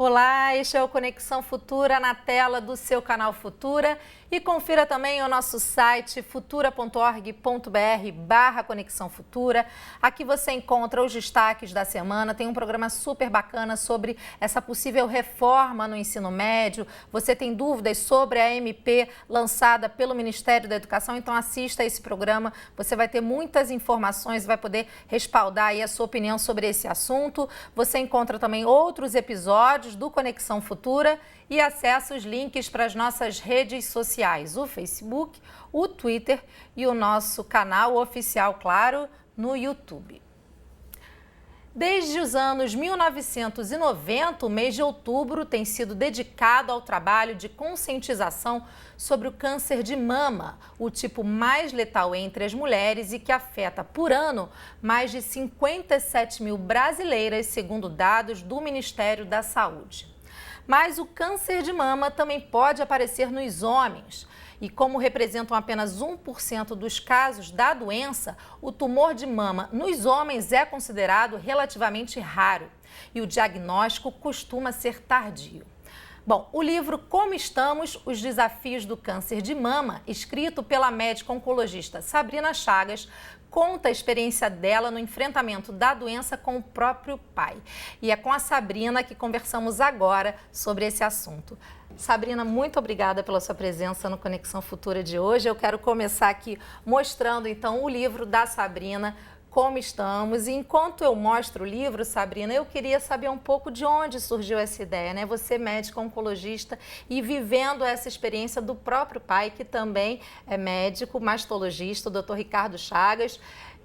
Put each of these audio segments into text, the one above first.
Olá, este é o Conexão Futura na tela do seu canal Futura e confira também o nosso site futura.org.br/Conexão Futura. Aqui você encontra os destaques da semana, tem um programa super bacana sobre essa possível reforma no ensino médio. Você tem dúvidas sobre a MP lançada pelo Ministério da Educação, então assista esse programa, você vai ter muitas informações, vai poder respaldar aí a sua opinião sobre esse assunto. Você encontra também outros episódios do Conexão Futura e acessa os links para as nossas redes sociais, o Facebook, o Twitter e o nosso canal oficial, claro, no YouTube. Desde os anos 1990, o mês de outubro tem sido dedicado ao trabalho de conscientização sobre o câncer de mama, o tipo mais letal entre as mulheres e que afeta por ano mais de 57 mil brasileiras, segundo dados do Ministério da Saúde. Mas o câncer de mama também pode aparecer nos homens. E como representam apenas 1% dos casos da doença, o tumor de mama nos homens é considerado relativamente raro e o diagnóstico costuma ser tardio. Bom, o livro Como Estamos? Os Desafios do Câncer de Mama, escrito pela médica oncologista Sabrina Chagas, conta a experiência dela no enfrentamento da doença com o próprio pai. E é com a Sabrina que conversamos agora sobre esse assunto. Sabrina, muito obrigada pela sua presença no Conexão Futura de hoje. Eu quero começar aqui mostrando então o livro da Sabrina, Como Estamos. E enquanto eu mostro o livro, Sabrina, eu queria saber um pouco de onde surgiu essa ideia, né? Você, médica oncologista, e vivendo essa experiência do próprio pai, que também é médico, mastologista, o Dr. Ricardo Chagas,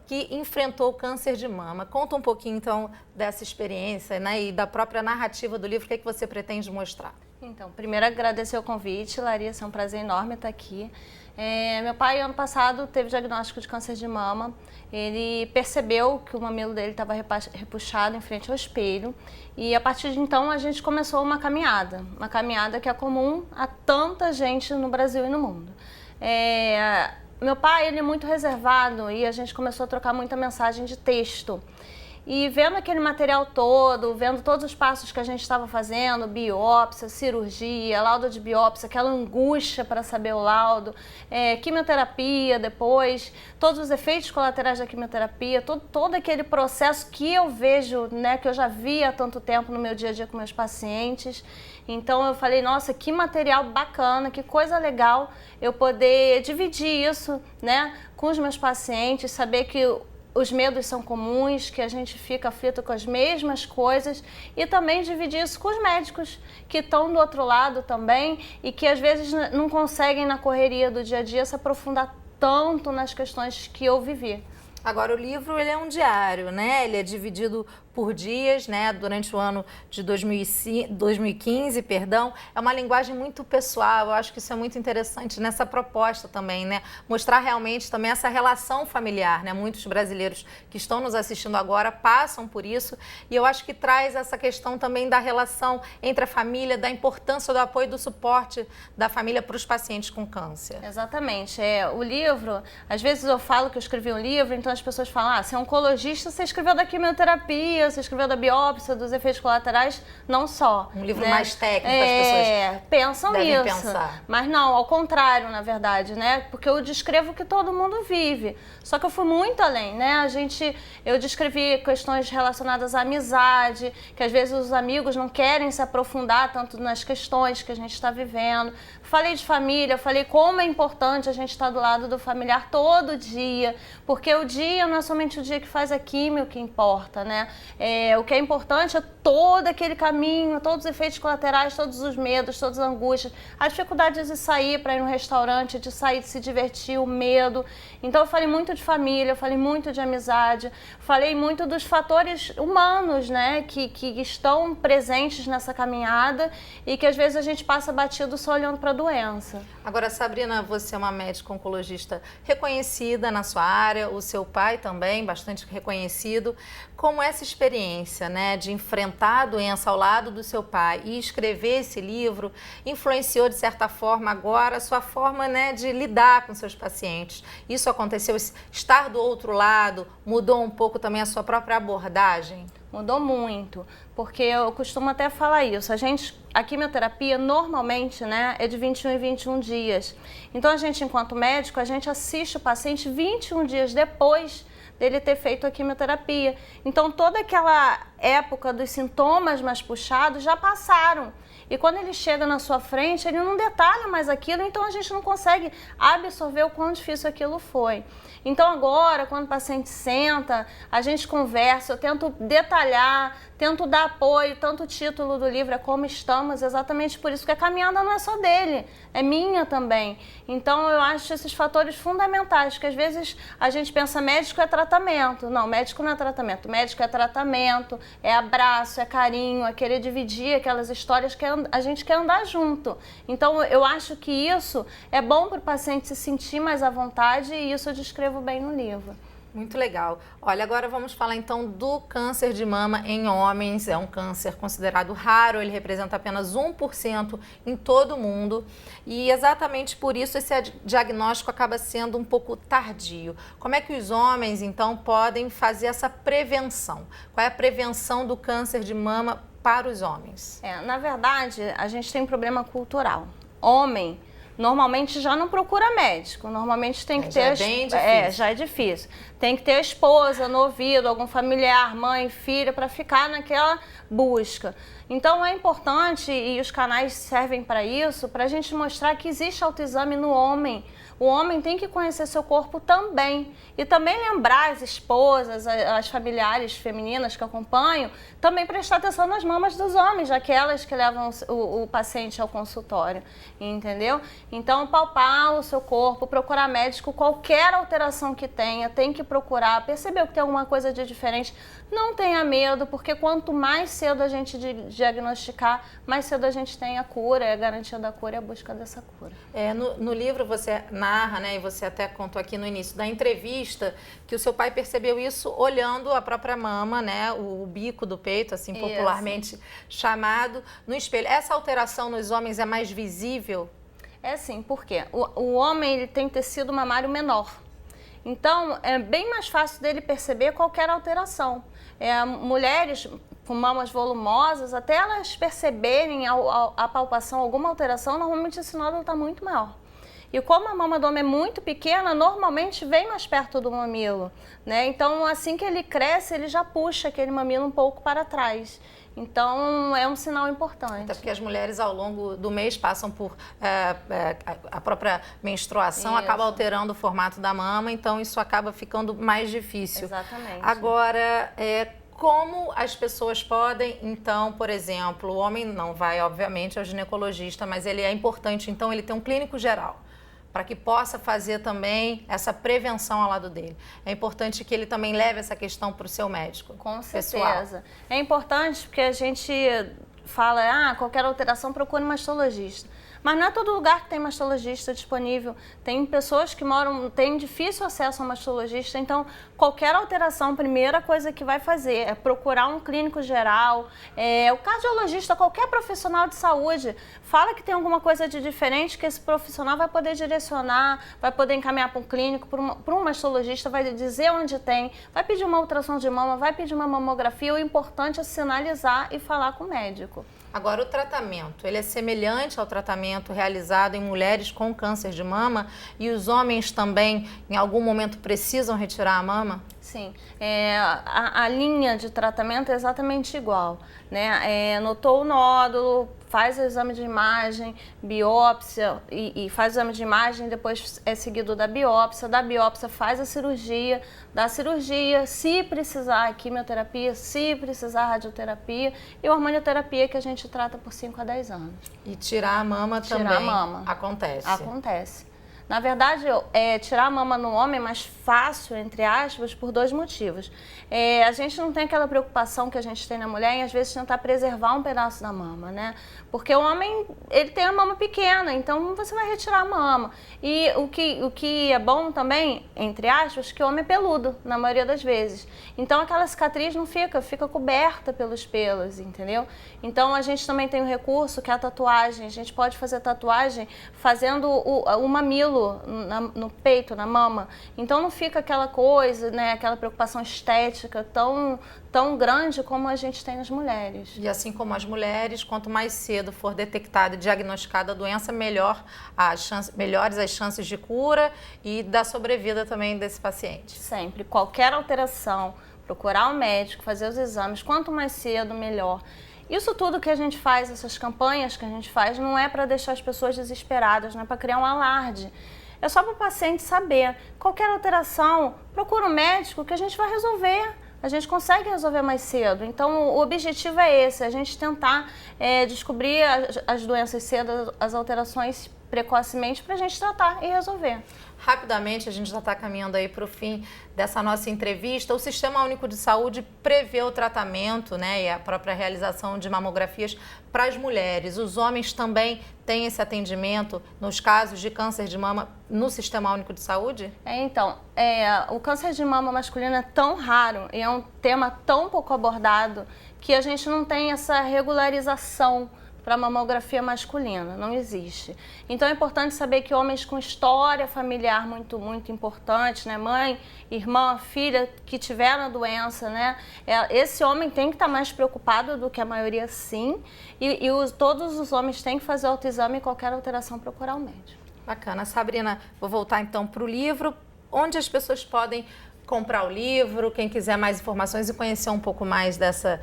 que enfrentou o câncer de mama. Conta um pouquinho, então, dessa experiência, né? E da própria narrativa do livro, o que é que você pretende mostrar? Então, primeiro agradecer o convite, Larissa, é um prazer enorme estar aqui. Meu pai, ano passado, teve diagnóstico de câncer de mama. Ele percebeu que o mamilo dele estava repuxado em frente ao espelho e a partir de então a gente começou uma caminhada que é comum a tanta gente no Brasil e no mundo. Meu pai, ele é muito reservado e a gente começou a trocar muita mensagem de texto. E vendo aquele material todo, vendo todos os passos que a gente estava fazendo, biópsia, cirurgia, laudo de biópsia, aquela angústia para saber o laudo, quimioterapia depois, todos os efeitos colaterais da quimioterapia, todo aquele processo que eu vejo, né, que eu já vi há tanto tempo no meu dia a dia com meus pacientes. Então eu falei, nossa, que material bacana, que coisa legal eu poder dividir isso, né, com os meus pacientes, saber que os medos são comuns, que a gente fica aflito com as mesmas coisas e também dividir isso com os médicos que estão do outro lado também e que às vezes não conseguem na correria do dia a dia se aprofundar tanto nas questões que eu vivi. Agora, o livro ele é um diário, né? Ele é dividido por dias, né? Durante o ano de 2015, perdão. É uma linguagem muito pessoal, eu acho que isso é muito interessante nessa proposta também, né? Mostrar realmente também essa relação familiar, né? Muitos brasileiros que estão nos assistindo agora passam por isso e eu acho que traz essa questão também da relação entre a família, da importância do apoio e do suporte da família para os pacientes com câncer. Exatamente. O livro, às vezes eu falo que eu escrevi um livro, então as pessoas falam, você é oncologista, você escreveu da quimioterapia, você escreveu da biópsia, dos efeitos colaterais, não só. Um livro, né, mais técnico, as pessoas pensam devem isso. Pensar. Mas não, ao contrário, na verdade, né? Porque eu descrevo o que todo mundo vive. Só que eu fui muito além, né? Eu descrevi questões relacionadas à amizade, que às vezes os amigos não querem se aprofundar tanto nas questões que a gente está vivendo. Falei de família, falei como é importante a gente estar do lado do familiar todo dia, porque o dia não é somente o dia que faz a químio que importa, né? O que é importante é todo aquele caminho, todos os efeitos colaterais, todos os medos, todas as angústias, as dificuldades de sair para ir no restaurante, de sair, de se divertir, o medo. Então eu falei muito de família, eu falei muito de amizade, falei muito dos fatores humanos, né, que estão presentes nessa caminhada e que às vezes a gente passa batido só olhando para a doença. Agora, Sabrina, você é uma médica oncologista reconhecida na sua área, o seu pai também, bastante reconhecido. Como essa experiência, né, de enfrentar a doença ao lado do seu pai e escrever esse livro influenciou, de certa forma, agora a sua forma, né, de lidar com seus pacientes? Isso aconteceu, estar do outro lado, mudou um pouco também a sua própria abordagem? Mudou muito, porque eu costumo até falar isso. A quimioterapia normalmente, né, é de 21 em 21 dias. Então a gente, enquanto médico, a gente assiste o paciente 21 dias depois dele ter feito a quimioterapia. Então toda aquela época dos sintomas mais puxados já passaram. E quando ele chega na sua frente, ele não detalha mais aquilo, então a gente não consegue absorver o quão difícil aquilo foi. Então agora, quando o paciente senta, a gente conversa, eu tento detalhar, tento dar apoio, tanto o título do livro é Como Estamos, exatamente por isso que a caminhada não é só dele, é minha também. Então eu acho esses fatores fundamentais, que às vezes a gente pensa médico é tratamento. Não, médico não é tratamento, médico é tratamento, é abraço, é carinho, é querer dividir aquelas histórias que a gente quer andar junto. Então eu acho que isso é bom para o paciente se sentir mais à vontade e isso eu descrevo bem no livro. Muito legal. Olha, agora vamos falar então do câncer de mama em homens. É um câncer considerado raro, ele representa apenas 1% em todo o mundo e exatamente por isso esse diagnóstico acaba sendo um pouco tardio. Como é que os homens então podem fazer essa prevenção? Qual é a prevenção do câncer de mama para os homens? Na verdade, a gente tem um problema cultural. Homem normalmente já não procura médico, normalmente tem que ter... Já é difícil. Tem que ter a esposa no ouvido, algum familiar, mãe, filha, para ficar naquela busca. Então é importante, e os canais servem para isso, para a gente mostrar que existe autoexame no homem. O homem tem que conhecer seu corpo também. E também lembrar as esposas, as familiares femininas que acompanham, também prestar atenção nas mamas dos homens, aquelas que levam o paciente ao consultório, entendeu? Então, palpar o seu corpo, procurar médico, qualquer alteração que tenha, tem que procurar, percebeu que tem alguma coisa de diferente, não tenha medo, porque quanto mais cedo a gente diagnosticar, mais cedo a gente tem a cura, a garantia da cura e a busca dessa cura. No livro você narra, né, e você até contou aqui no início da entrevista, que o seu pai percebeu isso olhando a própria mama, né, o bico do peito, assim popularmente chamado, no espelho. Essa alteração nos homens é mais visível? É sim, por quê? O homem ele tem tecido mamário menor. Então, é bem mais fácil dele perceber qualquer alteração. Mulheres com mamas volumosas, até elas perceberem a palpação alguma alteração, normalmente esse nódulo está muito maior. E como a mama do homem é muito pequena, normalmente vem mais perto do mamilo, né? Então, assim que ele cresce, ele já puxa aquele mamilo um pouco para trás. Então, é um sinal importante. Até porque as mulheres, ao longo do mês, passam por a própria menstruação, acaba alterando o formato da mama, então isso acaba ficando mais difícil. Exatamente. Agora, como as pessoas podem, então, por exemplo, o homem não vai, obviamente, ao ginecologista, mas ele é importante, então, ele tem um clínico geral, para que possa fazer também essa prevenção ao lado dele. É importante que ele também leve essa questão para o seu médico. Com certeza. Pessoal. É importante porque a gente fala, qualquer alteração procure um mastologista. Mas não é todo lugar que tem mastologista disponível. Tem pessoas que têm difícil acesso ao mastologista, então qualquer alteração, a primeira coisa que vai fazer é procurar um clínico geral, o cardiologista, qualquer profissional de saúde, fala que tem alguma coisa de diferente que esse profissional vai poder direcionar, vai poder encaminhar para um clínico, para um mastologista, vai dizer onde tem, vai pedir uma ultrassom de mama, vai pedir uma mamografia, o importante é sinalizar e falar com o médico. Agora, o tratamento, ele é semelhante ao tratamento realizado em mulheres com câncer de mama e os homens também, em algum momento, precisam retirar a mama? Sim, a linha de tratamento é exatamente igual, né? Notou o nódulo, faz o exame de imagem, biópsia e faz o exame de imagem, depois é seguido da biópsia faz a cirurgia, da cirurgia, se precisar quimioterapia, se precisar radioterapia e hormonioterapia que a gente trata por 5 a 10 anos. E tirar a mama também tirar a mama. Acontece? Acontece. Na verdade, tirar a mama no homem é mais fácil, entre aspas, por 2 motivos. A gente não tem aquela preocupação que a gente tem na mulher em, às vezes, tentar preservar um pedaço da mama, né? Porque o homem, ele tem a mama pequena, então você vai retirar a mama. E o que é bom também, entre aspas, que o homem é peludo, na maioria das vezes. Então, aquela cicatriz não fica coberta pelos pelos, entendeu? Então, a gente também tem um recurso que é a tatuagem. A gente pode fazer tatuagem fazendo o mamilo mamilo, no peito, na mama. Então não fica aquela coisa, né, aquela preocupação estética tão grande como a gente tem nas mulheres. E assim como as mulheres, quanto mais cedo for detectada e diagnosticada a doença, melhores as chances de cura e da sobrevida também desse paciente. Sempre. Qualquer alteração, procurar o médico, fazer os exames, quanto mais cedo, melhor. Isso tudo que a gente faz, essas campanhas que a gente faz, não é para deixar as pessoas desesperadas, não é para criar um alarde. É só para o paciente saber. Qualquer alteração, procura um médico que a gente vai resolver. A gente consegue resolver mais cedo. Então, o objetivo é esse, a gente tentar descobrir as doenças cedo, as alterações precocemente para a gente tratar e resolver. Rapidamente, a gente já está caminhando aí para o fim dessa nossa entrevista. O Sistema Único de Saúde prevê o tratamento, né, e a própria realização de mamografias para as mulheres. Os homens também têm esse atendimento nos casos de câncer de mama no Sistema Único de Saúde? Então, o câncer de mama masculino é tão raro e é um tema tão pouco abordado que a gente não tem essa regularização para mamografia masculina, não existe. Então é importante saber que homens com história familiar muito muito importante, né, mãe, irmã, filha que tiveram a doença, né, esse homem tem que estar mais preocupado do que a maioria, sim, e todos os homens têm que fazer autoexame e qualquer alteração procurar o médico. Bacana. Sabrina, vou voltar então para o livro, onde as pessoas podem comprar o livro, quem quiser mais informações e conhecer um pouco mais dessa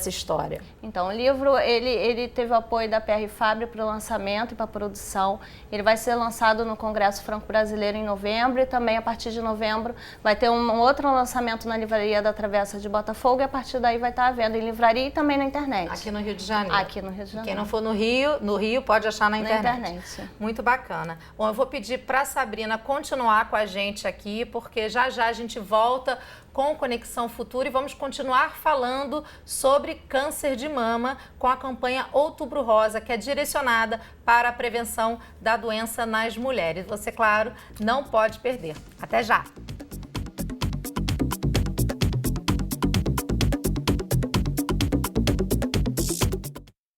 história. Então, o livro, ele teve o apoio da PR Fabri para o lançamento e para a produção. Ele vai ser lançado no Congresso Franco-Brasileiro em novembro e também a partir de novembro vai ter um outro lançamento na Livraria da Travessa de Botafogo e a partir daí vai estar à venda em livraria e também na internet. Aqui no Rio de Janeiro? Aqui no Rio de Janeiro. Quem não for no Rio pode achar na internet. Na internet. Muito bacana. Bom, eu vou pedir para a Sabrina continuar com a gente aqui, porque já a gente volta com Conexão Futuro e vamos continuar falando sobre câncer de mama com a campanha Outubro Rosa, que é direcionada para a prevenção da doença nas mulheres. Você, claro, não pode perder. Até já!